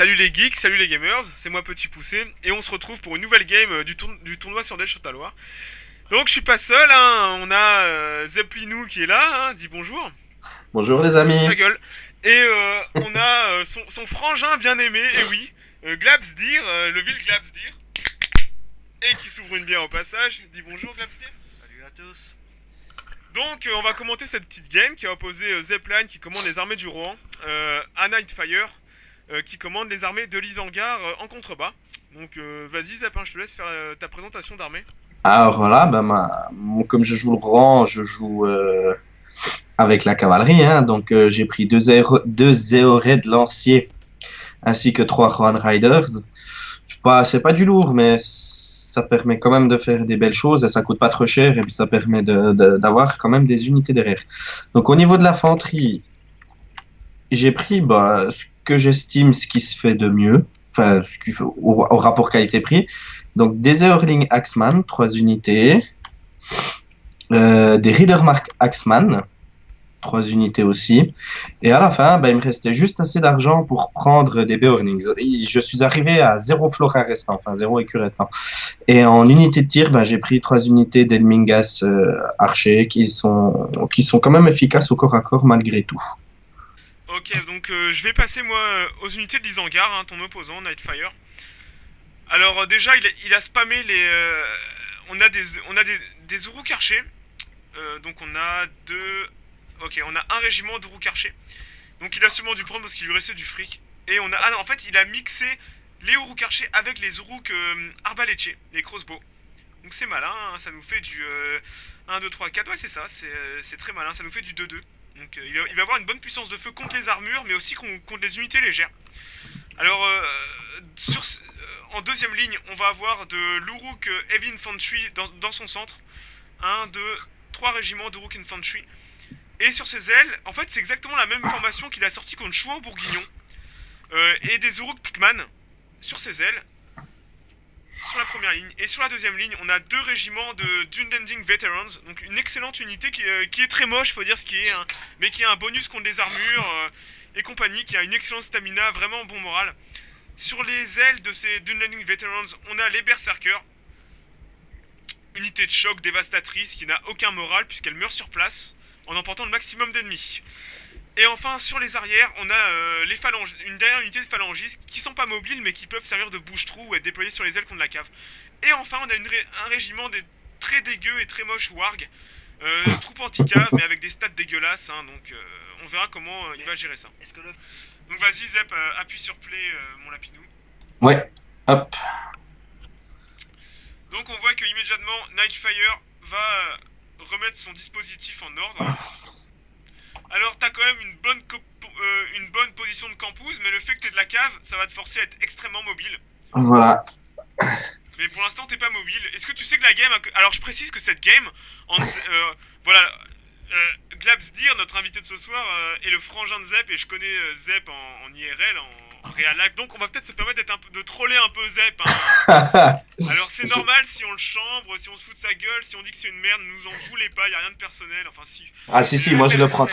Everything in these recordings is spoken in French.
Salut les geeks, salut les gamers, c'est moi Petit Poussé, et on se retrouve pour une nouvelle game du tournoi sur Delch Châtalois. Donc je suis pas seul, hein, on a Zeplinou qui est là, hein, dis bonjour, Bonjour les amis. ta gueule. Et on a son frangin bien aimé, et oui, Glabsdir, le vil Glabsdir, et qui s'ouvre une bière au passage, dis bonjour Glabsdir. Salut à tous. Donc on va commenter cette petite game qui a opposé Zepline qui commande les armées du Rohan à Nightfire qui commande les armées de Lysangar en contrebas. Donc vas-y Zep, hein, je te laisse faire ta présentation d'armée. Alors voilà, comme je joue le rang, je joue avec la cavalerie, hein, donc j'ai pris deux Zéoreds lanciers ainsi que trois Rohan Riders. C'est pas du lourd, mais ça permet quand même de faire des belles choses et ça coûte pas trop cher et puis ça permet d'avoir quand même des unités derrière. Donc au niveau de l'infanterie, j'ai pris ce que j'estime ce qui se fait de mieux, enfin au rapport qualité-prix. Donc des Eorling Axeman, 3 unités, des Readermark Axeman, 3 unités aussi. Et à la fin, il me restait juste assez d'argent pour prendre des Beornings. Je suis arrivé à 0 flora restant, enfin 0 écu restant. Et en unité de tir, j'ai pris 3 unités d'Elmingas archers qui sont quand même efficaces au corps à corps malgré tout. Ok, donc je vais passer moi aux unités de Lysangar, hein, ton opposant, Nightfire. Alors déjà, il a spammé les... on a des Uruk archers. Donc on a deux... Ok, on a un régiment d'Uruk archers. Donc il a sûrement dû prendre parce qu'il lui restait du fric. Et on a... Ah non, en fait, il a mixé les Uruk archers avec les Uruk arbalétiers, les crossbows. Donc c'est malin, hein, ça nous fait du 1, 2, 3, 4, ouais c'est ça, c'est très malin, ça nous fait du 2-2. Donc il va avoir une bonne puissance de feu contre les armures, mais aussi contre les unités légères. Alors, en deuxième ligne, on va avoir de l'Uruk Heavy Infantry dans son centre. 1, 2, 3 régiments d'Uruk Infantry. Et sur ses ailes, en fait c'est exactement la même formation qu'il a sorti contre Chouan-Bourguignon. Et des Uruk Pikman sur ses ailes. Sur la première ligne. Et sur la deuxième ligne, on a 2 régiments de Dunlending Veterans. Donc une excellente unité qui est très moche, faut dire ce qui est, hein, mais qui a un bonus contre les armures et compagnie, qui a une excellente stamina, vraiment bon moral. Sur les ailes de ces Dunlending Veterans, on a les Berserkers. Unité de choc dévastatrice qui n'a aucun moral puisqu'elle meurt sur place en emportant le maximum d'ennemis. Et enfin, sur les arrières, on a une dernière unité de phalangistes qui sont pas mobiles mais qui peuvent servir de bouche-trou ou être déployés sur les ailes contre la cave. Et enfin, on a un régiment des très dégueux et très moches warg, troupes anti-cave mais avec des stats dégueulasses, hein, donc on verra comment il va gérer ça. Donc vas-y Zep, appuie sur play mon lapinou. Ouais, hop. Donc on voit que immédiatement Nightfire va remettre son dispositif en ordre. Alors t'as quand même une bonne position de campus, mais le fait que t'aies de la cave, ça va te forcer à être extrêmement mobile. Voilà. Mais pour l'instant t'es pas mobile. Est-ce que tu sais que la game... Alors je précise que cette game, voilà, Glabsdir, notre invité de ce soir, est le frangin de Zep, et je connais Zep en IRL, en real life, donc on va peut-être se permettre de troller un peu Zep, hein. Alors c'est normal si on le chambre, si on se fout de sa gueule, si on dit que c'est une merde, ne nous en voulez pas, y a rien de personnel, enfin si. Ah si, moi je le prends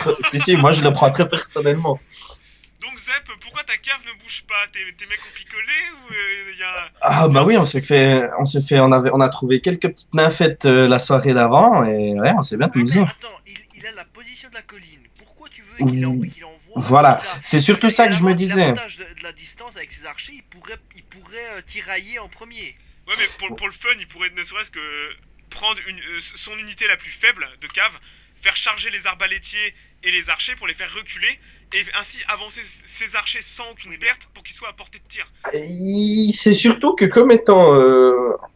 moi je le prends très personnellement. Donc Zep, pourquoi ta cave ne bouge pas? Tes mecs ont picolé ou y a... Ah oui, on a trouvé quelques petites nymphettes la soirée d'avant et ouais, on s'est bien Ouais, amusé. mais attends, il a la position de la colline. Pourquoi tu veux qu'il envoie? Voilà, c'est surtout ça que je me disais. L'avantage de la distance avec ses archers, il pourrait tirailler en premier. Ouais, mais pour le fun, il pourrait ne serait-ce que prendre son unité la plus faible de cave, faire charger les arbalétiers et les archers pour les faire reculer, et ainsi avancer ses archers sans aucune perte pour qu'ils soient à portée de tir. C'est surtout que comme étant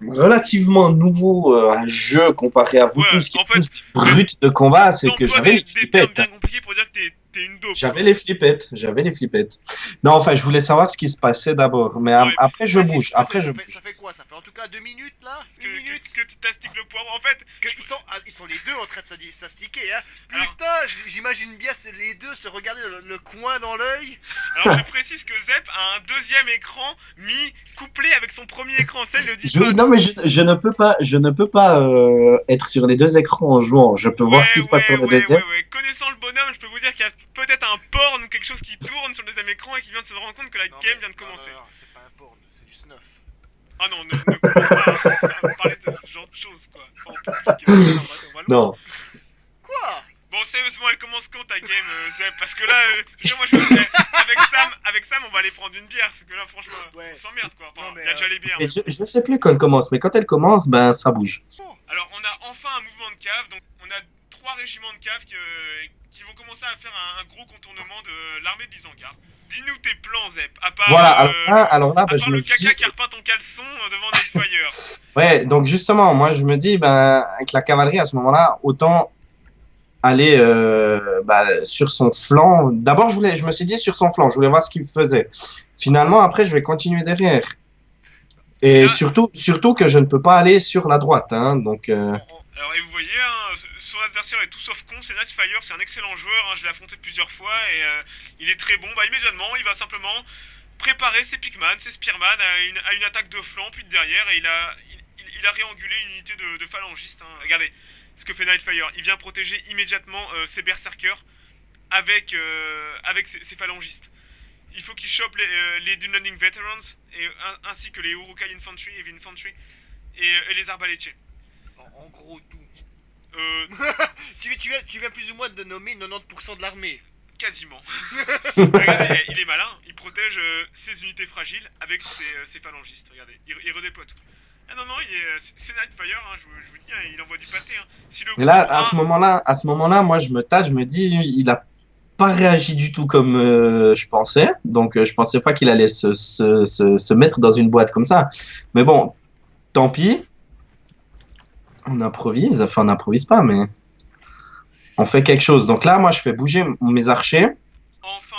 relativement nouveau à jeu comparé à vous Ouais, tous qui en fait, tous brut de combat, c'est que t'emploies j'avais les des termes flippettes. bien compliqués pour dire que t'es une dope. J'avais les flippettes. Non, enfin, je voulais savoir ce qui se passait d'abord, mais Ouais, après je bouge. Après je bouge. Ça fait quoi? Ça fait en tout cas 2 minutes là? Que, 1 minute? que tu t'astiques le poivre. En fait, Ils sont les deux en train de s'astiquer, hein. Alors- Putain, j'imagine bien les deux se regarder le coin dans l'œil. alors je précise que Zep a un deuxième écran mis couplé avec son premier écran. Ça, il le dit pas. Non, mais je ne peux pas être sur les deux écrans en jouant. Je peux voir ce qui se passe sur le deuxième. Connaissant le bonhomme, je peux vous dire qu'il y a peut-être un porn ou quelque chose qui tourne sur le deuxième écran et qui vient de se rendre compte que la Non, game mais- vient de commencer. Non, c'est pas un porn, c'est du snuff. Ah non, ne commence pas à parler de ce genre de choses, quoi. Pas en public. On va loin. Non. Quoi? Bon, sérieusement, elle commence quand ta game, Zeb? Parce que là, avec Sam, on va aller prendre une bière. Parce que là, franchement, Ouais, on s'emmerde, quoi. Enfin, non, mais, il y a déjà les bières. Et je sais plus quand elle commence, mais quand elle commence, ben ça bouge. Alors, on a enfin un mouvement de cave. Donc, on a 3 régiments de cave qui vont commencer à faire un gros contournement de l'armée de l'Isengard. Dis-nous tes plans, Zeb. À part, Voilà, alors là, à ben, part je me le caca dis... qui a repeint ton caleçon devant Nightfire. Ouais, donc justement, moi je me dis, ben, avec la cavalerie à ce moment-là, autant aller sur son flanc. D'abord, je me suis dit sur son flanc, je voulais voir ce qu'il faisait. Finalement, après, je vais continuer derrière. Et Là- surtout que je ne peux pas aller sur la droite, hein, donc... Alors, et vous voyez, hein, son adversaire est tout sauf con, c'est Nightfire, c'est un excellent joueur, hein, je l'ai affronté plusieurs fois et il est très bon. Bah, immédiatement, il va simplement préparer ses Pikman, ses Spearman à une attaque de flanc, puis de derrière, et il a réangulé une unité de phalangistes. Hein. Regardez ce que fait Nightfire, il vient protéger immédiatement ses Berserkers avec ses phalangistes. Il faut qu'il chope les Dunlanding Veterans, ainsi que les Urukai Infantry, Heavy Infantry, et les arbalétiers. En gros, tout. Euh, Tu viens plus ou moins de nommer 90% de l'armée. Quasiment. Regardez, il est malin, il protège ses unités fragiles avec ses phalangistes. Regardez, il redéploie tout. Ah non, non, c'est Nightfire, hein, je vous dis, hein, il envoie du pâté. Hein. Si le Mais là, groupe à ce moment-là, moi, je me tâte, je me dis, il a pas réagi du tout comme je pensais. Donc, je pensais pas qu'il allait se mettre dans une boîte comme ça. Mais bon, tant pis. On improvise. Enfin, on n'improvise pas, mais on fait quelque chose. Donc là, moi, je fais bouger mes archers. enfin,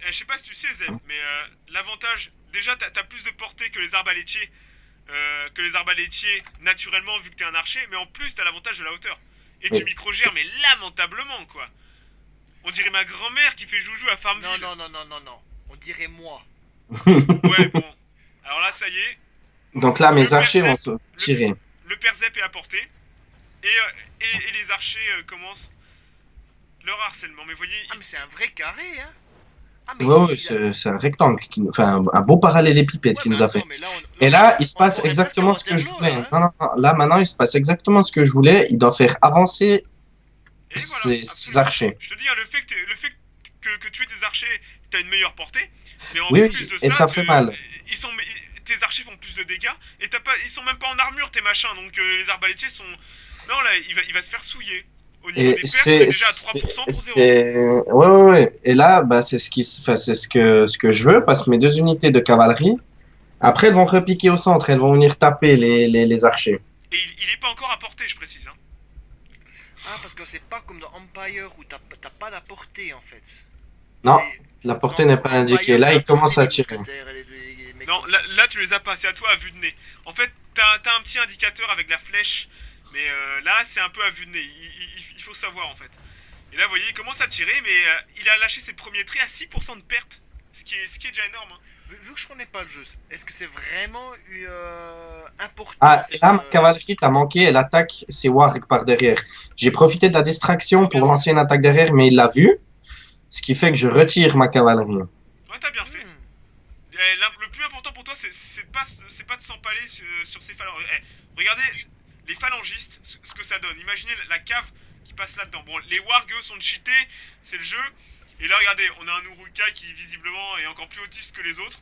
je sais pas si tu sais, Zeb, mais l'avantage, déjà, t'as plus de portée que les arbalétiers. Naturellement, vu que t'es un archer, mais en plus, t'as l'avantage de la hauteur. Et tu Oui. microgères, mais lamentablement, quoi. On dirait ma grand-mère qui fait joujou à Farmville. Non. On dirait moi. Ouais, bon. Alors là, ça y est. Donc là, mes Le archers vont Percept- se tirer. Le Perzep est à portée. Et les archers commencent leur harcèlement. Mais voyez, Ah, mais c'est un vrai carré, hein. Ah, mais Ouais, il a- c'est un rectangle, enfin un beau parallélépipède Ouais, qu'il mais nous a attends, fait. mais là, Et là, il se on passe croirait exactement ce presque à que je voulais. Waterloo, là, hein. Non, là, maintenant, il se passe exactement ce que je voulais. Il doit faire avancer et voilà, ses absolument. archers. Je te dis, hein, le fait que tu aies des archers, t'as une meilleure portée. Mais en Oui, plus de et ça fait mal. Tes archers font plus de dégâts. Et ils sont même pas en armure, tes machins. Donc les arbalétiers sont. Non, là, il va se faire souiller. Au niveau Et des pertes, on est déjà à 3% pour 0. ouais. Et là, bah, c'est ce que je veux parce que mes deux unités de cavalerie, après, elles vont repiquer au centre. Elles vont venir taper les archers. Et il est pas encore à portée, je précise. Hein. Ah, parce que c'est pas comme dans Empire où t'as pas la portée, en fait. Non, Et- la portée dans n'est pas Empire, indiquée. t'as Là, la il commence portée à des tirer. mousquetaires et les mecs Non, comme ça. là, tu les as pas, c'est à toi à vue de nez. En fait, t'as un petit indicateur avec la flèche, mais là, c'est un peu à vue de nez. Il faut savoir, en fait. Et là, vous voyez, il commence à tirer, mais il a lâché ses premiers traits à 6% de perte, ce qui est déjà énorme. Hein. Vu que je connais pas le jeu, est-ce que c'est vraiment important Ah, et cette, là, ma cavalerie, t'as manqué. Elle attaque ses wargs par derrière. J'ai profité de la distraction pour lancer une attaque derrière, mais il l'a vu. Ce qui fait que je retire ma cavalerie. Ouais, t'as bien fait. Le plus important pour toi, c'est pas de s'empaler sur ces phalangistes. Regardez les phalangistes, ce que ça donne. Imaginez la cave qui passe là-dedans. Bon, les wargs, eux, sont cheatés, c'est le jeu. Et là, regardez, on a un Urukai qui, visiblement, est encore plus autiste que les autres.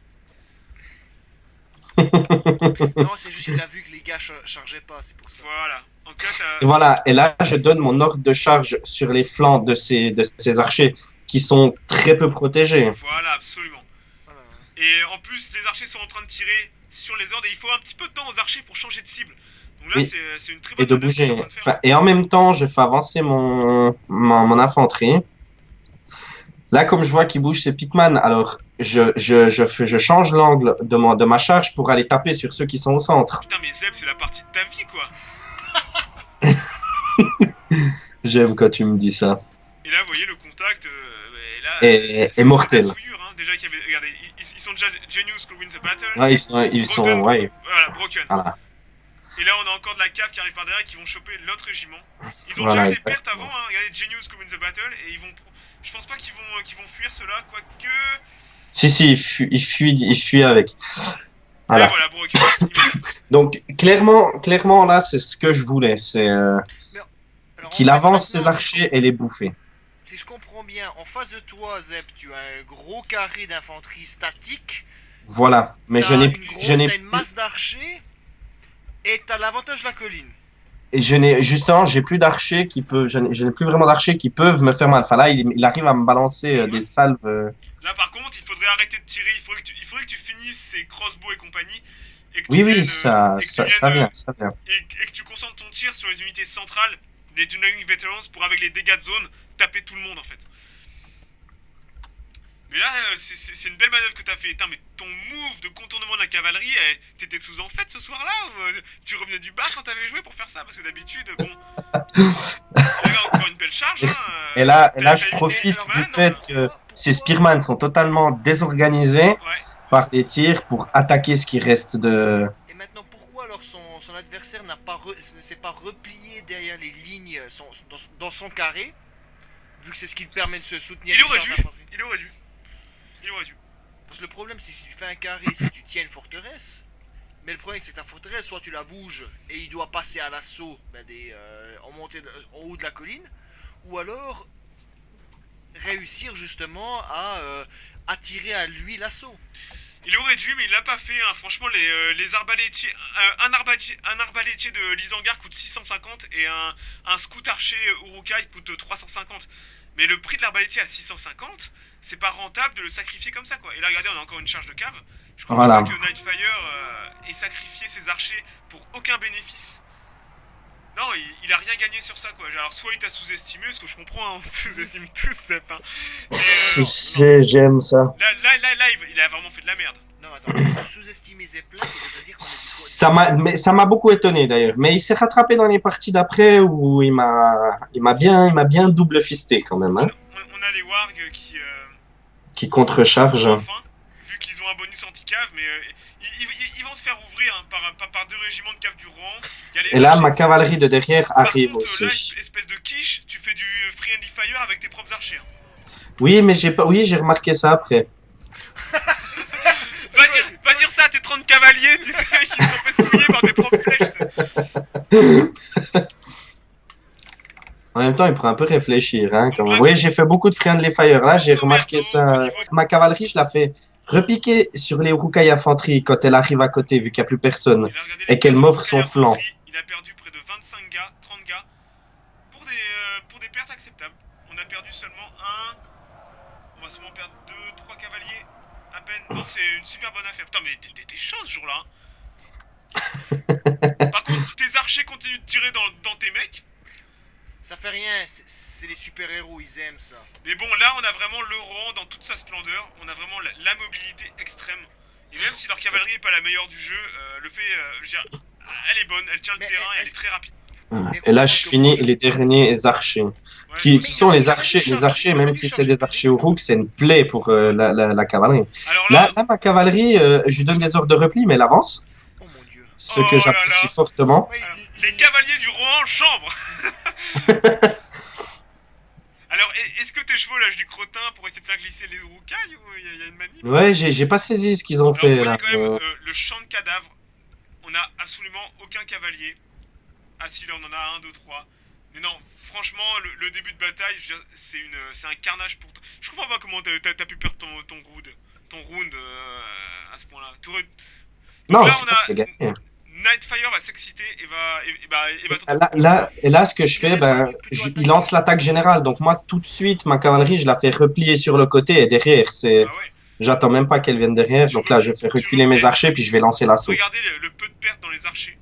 Non, c'est juste qu'il a vu que les gars chargeaient pas, c'est pour ça. Voilà. En cas, Et voilà. Et là, je donne mon ordre de charge sur les flancs de ces archers qui sont très peu protégés. Voilà, absolument. Voilà. Et en plus, les archers sont en train de tirer sur les ordres et il faut un petit peu de temps aux archers pour changer de cible. Donc là, Oui. c'est une très bonne Et de manœuvre qu'ils bouger. sont en train de faire. Enfin, et en même temps, je fais avancer mon infanterie. Là, comme je vois qu'il bouge ses Pikman, alors je change l'angle de ma charge pour aller taper sur ceux qui sont au centre. Putain, mais Zeb, c'est la partie de ta vie, quoi. J'aime quand tu me dis ça. Et là, vous voyez, le contact, là, Et c'est mortel. la souillure, hein. Déjà, regardez, ils sont déjà Genius could win the battle. Ouais, ils sont, Broken, ouais, Voilà, broken. voilà. Et là, on a encore de la cave qui arrive par derrière qui vont choper l'autre régiment. Ils ont Voilà, déjà eu des pertes exactement. avant, hein. Regardez Genius comme in the battle, et ils vont. Je pense pas qu'ils vont fuir ceux-là, quoique. Si, il fuit avec. Et Voilà. voilà, Broken. Il va- Donc, clairement, là, c'est ce que je voulais. C'est Mais, alors, en qu'il fait, avance ses maintenant, archers et les bouffer. si je comprends bien, en face de toi, Zep, tu as un gros carré d'infanterie statique. Voilà. Mais T'as je n'ai t'as une masse d'archers. Et t'as l'avantage de la colline. et justement, j'ai plus d'archers je n'ai plus vraiment d'archers qui peuvent me faire mal. Enfin là, il arrive à me balancer des salves. Là, par contre, il faudrait arrêter de tirer. Il faudrait que tu finisses ces crossbows et compagnie. Et que tu Oui, viennes, ça, et que tu ça, ça viennes, vient, ça vient. et que tu concentres ton tir sur les unités centrales, les Dunning Veterans, pour avec les dégâts de zone, taper tout le monde en fait. Mais là, c'est une belle manœuvre que t'as fait. Putain, mais ton move de contournement de la cavalerie, t'étais sous en fête ce soir-là ou tu revenais du bar quand t'avais joué pour faire ça? Parce que d'habitude, bon. Il y avait encore une belle charge, hein. Et là, je T'as évité profite Spearman, du non? fait que ces Spearman sont totalement désorganisés Ouais. par les tirs pour attaquer ce qui reste de. Et maintenant, pourquoi alors son adversaire ne s'est pas replié derrière les lignes dans son carré, vu que c'est ce qui lui permet de se soutenir Il les aurait charges dû. d'infanterie. Il aurait dû. Il aurait dû. Parce que le problème, c'est que si tu fais un carré, c'est que tu tiens une forteresse. Mais le problème, c'est que ta forteresse, soit tu la bouges et il doit passer à l'assaut en haut de la colline, ou alors réussir justement à attirer à lui l'assaut. Il aurait dû, mais il l'a pas fait, hein. Franchement, les arbalétiers. Un arbalétier de Lysangar coûte 650 et un scout archer Urukai coûte 350. Mais le prix de l'arbalétier à 650, c'est pas rentable de le sacrifier comme ça, quoi. Et là, regardez, on a encore une charge de cave. Je comprends Voilà. pas que Nightfire ait sacrifié ses archers pour aucun bénéfice. Non, il a rien gagné sur ça, quoi. Alors, soit il t'a sous-estimé, ce que je comprends, hein, on te sous-estime tous, Sep, hein. Mais J'aime ça. là, il a vraiment fait de la merde. Non, attends, pour sous-estimer Zeppelin, il faut déjà dire qu'on est Ça m'a beaucoup étonné d'ailleurs. Mais il s'est rattrapé dans les parties d'après où il m'a bien double fisté quand même, hein, On a les wargs qui contrecharge. enfin, vu qu'ils ont un bonus anti-cave, mais ils vont se faire ouvrir, hein, par deux régiments de cave du rang. Il y a les Et là, archers. ma cavalerie de derrière Par arrive contre, là, aussi. espèce de quiche, tu fais du friendly fire avec tes propres archers, hein. Oui, mais j'ai remarqué ça après. Va dire ça à tes 30 cavaliers, tu sais, qui se sont fait souiller par tes propres flèches. Tu sais. En même temps, il faut un peu réfléchir, hein, quand même. Oui, j'ai fait beaucoup de friendly fire. Là, j'ai remarqué ça. Ma cavalerie, je la fais repiquer sur les Urukai infanterie quand elle arrive à côté, vu qu'il n'y a plus personne. Et là, regardez Et les qu'elle m'offre Urukai son flanc. infanterie, il a perdu près de 25 gars, 30 gars, pour des pertes acceptables. On a perdu seulement on va seulement perdre 2-3 cavaliers à peine. Non, c'est une super bonne affaire. Putain, mais t'es chaud ce jour-là, hein. Par contre, tes archers continuent de tirer dans tes mecs. Ça fait rien, c'est les super-héros, ils aiment ça. Mais bon, là, on a vraiment le rang dans toute sa splendeur. On a vraiment la mobilité extrême. Et même si leur cavalerie est pas la meilleure du jeu, le fait, je veux dire, elle est bonne, elle tient le Mais terrain et elle est-ce- est très rapide. Et là, je finis les derniers archers. Ouais, Qui sont les archers. Les archers, même si c'est des archers Uruk, c'est une plaie pour la cavalerie. Alors là, Là, ma cavalerie, je lui donne des ordres de repli, mais elle avance. Oh mon dieu. Ce Oh que là j'apprécie là. fortement. Ouais, les cavaliers du rang en chambre. Alors, est-ce que tes chevaux lâchent du crottin pour essayer de faire glisser les Urukai ou il y a une manip? Ouais, j'ai pas saisi ce qu'ils ont Alors, fait vous là. voyez quand même le champ de cadavres. On a absolument aucun cavalier. Ah si, là on en a 1, 2, 3. Mais non, franchement, le début de bataille, je veux dire, c'est un carnage pour toi. Je comprends pas comment t'as pu perdre ton round à ce point-là. Non, là, c'est pas que je l'ai gagné. Nightfire va s'exciter et va tenter. Là, ce que je fais, il lance l'attaque générale. Donc moi, tout de suite, ma cavalerie, je la fais replier sur le côté et derrière. Ah ouais. J'attends même pas qu'elle vienne derrière. Donc là, je fais reculer mes archers, puis je vais lancer l'assaut. Regardez le peu de pertes dans les archers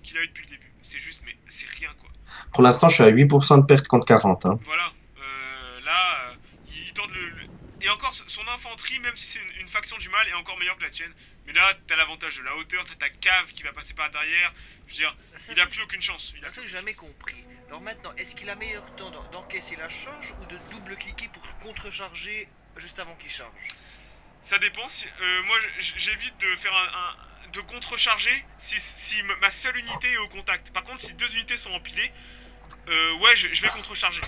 qu'il a eu depuis le début. C'est juste, mais c'est rien quoi. Pour l'instant, je suis à 8% de perte contre 40. Hein. Voilà. Là, il tente et encore, son infanterie, même si c'est une faction du mal, est encore meilleure que la tienne. Mais là, t'as l'avantage de la hauteur, t'as ta cave qui va passer par derrière. Je veux dire, il a plus aucune chance. Un truc que j'ai jamais compris. Alors maintenant, est-ce qu'il a meilleur temps d'encaisser la charge ou de double-cliquer pour contrecharger juste avant qu'il charge? Ça dépend. Moi, j'évite de faire de contrecharger si ma seule unité est au contact. Par contre, si 2 unités sont empilées, ouais, je vais contrecharger.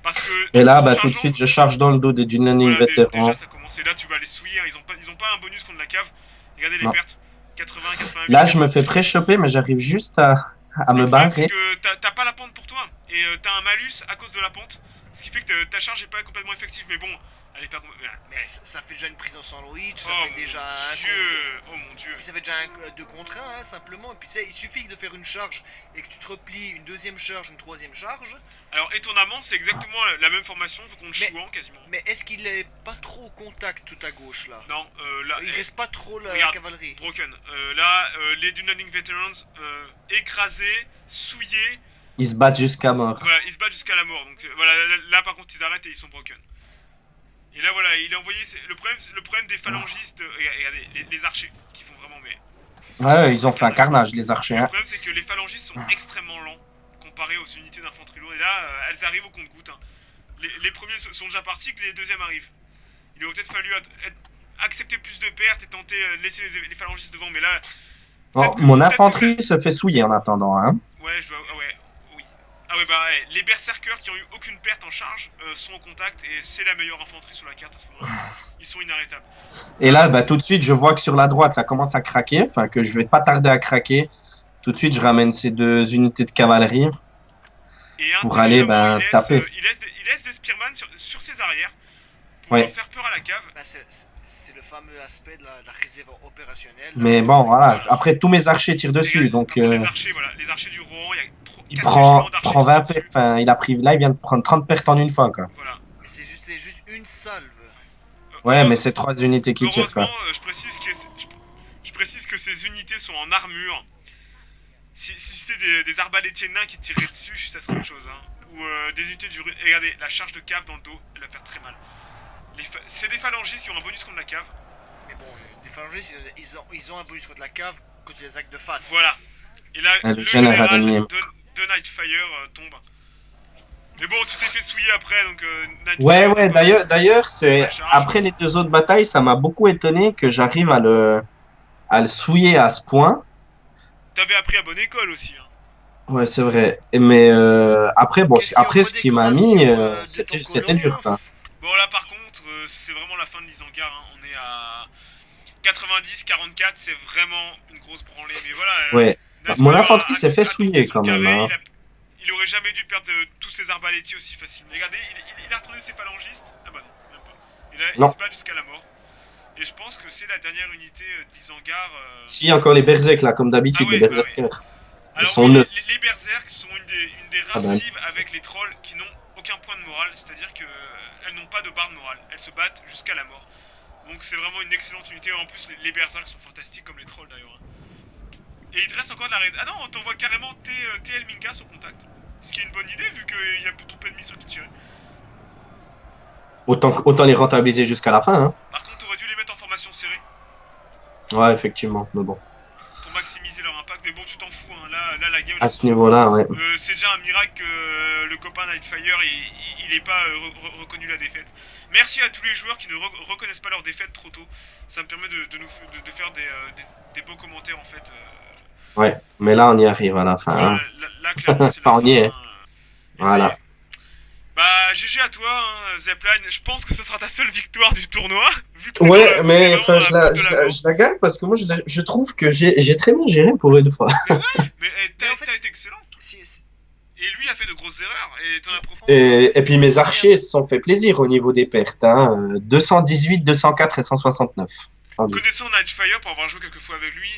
Parce que Et là, en bah, tout de chargeant, suite, je charge dans le dos des Dunlaning voilà, vétérans. déjà ça commence. Et là, tu vas les souiller. Hein. Ils ont pas un bonus contre la cave. Regardez les Non. pertes. 80, 88. Là, je me fais pré-choper, mais j'arrive juste à me Le problème, c'est barrer. que t'as pas la pente pour toi. Et t'as un malus à cause de la pente. Ce qui fait que ta charge est pas complètement effective. Mais bon, elle est pas. Mais ça fait déjà une prise en sandwich, ça Oh fait déjà mon un dieu! Oh mon dieu! Puis ça fait déjà un 2 contre 1, hein, simplement. Et puis tu sais, il suffit de faire une charge et que tu te replies une deuxième charge, une troisième charge. Alors étonnamment, c'est exactement la même formation contre Chouan quasiment. Mais est-ce qu'il est pas trop au contact tout à gauche là? Non, là. Il reste pas trop la regarde, cavalerie. Broken. Là, les Dunlaning Veterans écrasés, souillés. Ils se battent jusqu'à mort. Voilà, ils se battent jusqu'à la mort. Donc voilà, là par contre ils arrêtent et ils sont broken. Et là voilà, il est envoyé. Le problème des phalangistes, regardez, les archers qui font vraiment mais. Ouais, ils ont fait un carnage, les archers. Le Hein. problème c'est que les phalangistes sont extrêmement lents comparés aux unités d'infanterie lourde. Et là, elles arrivent au compte-gouttes. Hein. Les premiers sont déjà partis, que les deuxièmes arrivent. Il aurait peut-être fallu accepter plus de pertes et tenter de laisser les phalangistes devant. Mais là, Bon, mon infanterie se fait souiller en attendant. Hein. ouais, je dois. Ah ouais, oui. Ah ouais, bah ouais, les berserkers qui ont eu aucune perte en charge sont en contact et c'est la meilleure infanterie sur la carte à ce moment-là. Ils sont inarrêtables. Et là, bah, tout de suite, je vois que sur la droite, ça commence à craquer. Enfin, que je vais pas tarder à craquer. Tout de suite, je ramène ces 2 unités de cavalerie. Et Pour aller, intelligemment, ben, taper. Il laisse des spearmen sur ses arrières pour Ouais. faire peur à la cave. Bah, c'est le fameux aspect de la réserve opérationnelle. Mais bon, voilà. Après, tous mes archers tirent dessus. Regarde, donc, les archers, voilà, les archers du Rohan, il y a il 4 prend régiments d'archers 20 qui tirent pertes. dessus. Enfin, là, il vient de prendre 30 pertes en une fois. Quoi. Voilà. Mais c'est juste une salve. Ouais, mais c'est 3 unités qui tirent. Heureusement, Quoi. je précise que ces unités sont en armure. Si c'était des arbalétiers nains qui tiraient dessus, ça serait autre chose. Hein. Ou des unités du... Et regardez, la charge de cave dans le dos, elle va faire très mal. C'est des phalangistes qui ont un bonus contre la cave. Mais bon, des phalangistes, ils ont un bonus contre la cave, contre les actes de face. Voilà. Et là, Ah, le le général général ennemi. de Nightfire tombe. Mais bon, tu t'es fait souiller après, donc Nightfire... Ouais, d'ailleurs, c'est La charge. après les 2 autres batailles, ça m'a beaucoup étonné que j'arrive à le souiller à ce point. T'avais appris à bonne école aussi. Hein. Ouais, c'est vrai. Mais après, bon, Question après ce qui m'a mis, redécoration, de ton c'était colon, dur, quoi. Bon, là par contre, c'est vraiment la fin de l'Isengard. Hein. On est à 90-44, c'est vraiment une grosse branlée. Mais voilà. Ouais. Nightfire Mon infanterie s'est fait a tenté souiller son quand même. carré, Hein. il aurait jamais dû perdre tous ses arbalétiers aussi facilement. Regardez, il a retourné ses phalangistes. Ah bah non, même pas. Non. Il se bat jusqu'à la mort. Et je pense que c'est la dernière unité de l'Isengard. Si, encore les berserk, là, comme d'habitude, Ah ouais, les bah berserkers. Ils Alors, sont oui, 9. les berserks sont une des rares Ah ben. cibles avec les trolls qui n'ont aucun point de morale, c'est-à-dire qu'elles n'ont pas de barre de morale, elles se battent jusqu'à la mort. Donc c'est vraiment une excellente unité, en plus les berserks sont fantastiques comme les trolls d'ailleurs. Et il te reste encore de la raison. Ah non, on t'envoie carrément TL Minka sur contact. Ce qui est une bonne idée vu qu'il y a plus trop d'ennemis sur qui tirer. Autant les rentabiliser jusqu'à la fin. Hein. Par contre, t'aurais dû les mettre en formation serrée Ouais, effectivement. Mais bon. pour maximiser leur impact, mais bon, tu t'en fous, hein. Là la game. À ce niveau-là, ouais. C'est déjà un miracle que le copain Nightfire il ait pas reconnu la défaite. Merci à tous les joueurs qui ne reconnaissent pas leur défaite trop tôt. Ça me permet de faire des beaux commentaires en fait. Ouais, mais là, on y arrive à la fin. Voilà, Hein. là, clairement, c'est la Enfin, on y fin, est. hein. Et ça Voilà. y est. Bah, GG à toi, hein, Zepline. Je pense que ce sera ta seule victoire du tournoi. Vu que t'es Ouais, dans mais vraiment enfin, à je la bout de la mort. la gagne parce que moi, je trouve que j'ai très bien géré pour une fois. Mais Mais en fait, t'as été excellent. Et lui a fait de grosses erreurs. Et t'en as profondément. Et puis mes archers se sont fait plaisir au niveau des pertes. Hein. 218, 204 et 169. Connaissant Nightfire, pour avoir joué quelques fois avec lui,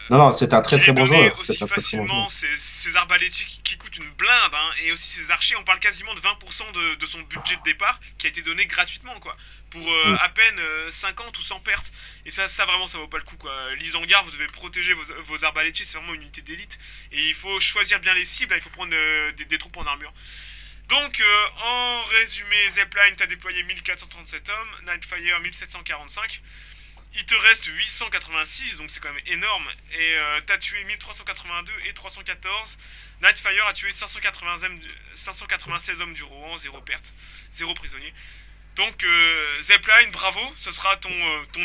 Non, c'est un très il très est bon donné joueur. aussi C'est un très très bon facilement joueur. ses arbalétiers qui coûtent une blinde, hein, et aussi ses archers, on parle quasiment de 20% de son budget de départ qui a été donné gratuitement, quoi. Pour à peine 50 ou 100 pertes. Et ça vraiment, ça vaut pas le coup, quoi. L'Isengard, vous devez protéger vos arbalétiers, c'est vraiment une unité d'élite. Et il faut choisir bien les cibles, hein, il faut prendre des troupes en armure. Donc, en résumé, Zepline, t'as déployé 1437 hommes, Nightfire 1745. Il te reste 886, donc c'est quand même énorme. Et t'as tué 1382 et 314. Nightfire a tué 596 hommes du Rohan, 0 perte, 0 prisonnier. Donc Zepline, bravo, ce sera ton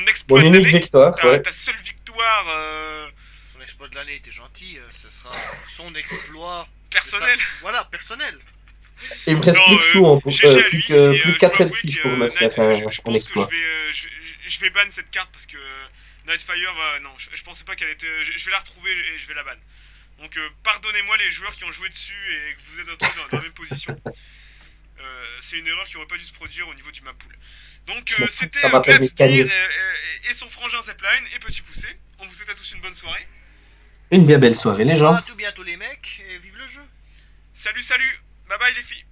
exploit Bon, de unique l'année. victoire, ouais. Ta seule victoire. victoire Son exploit de l'année, t'es gentil, ce sera son exploit personnelle. Voilà, personnel. Il me reste Non, plus de chou, GG à plus lui, que, et plus de je 4 dois red avouer fish que pour me faire je un pense que exploit. je vais ban cette carte parce que Nightfire, non, je pensais pas qu'elle était. Je vais la retrouver et je vais la ban. Donc pardonnez-moi les joueurs qui ont joué dessus et que vous êtes retrouvés dans la même position. C'est une erreur qui aurait pas dû se produire au niveau du map pool. Donc c'était Ça m'a permis de Glebsdir gagner. et son frangin Zepline et Petit Poussé. On vous souhaite à tous une bonne soirée. Une bien belle soirée, les gens. À tout bientôt les mecs, et vive le jeu. Salut, salut. Bye bye les filles.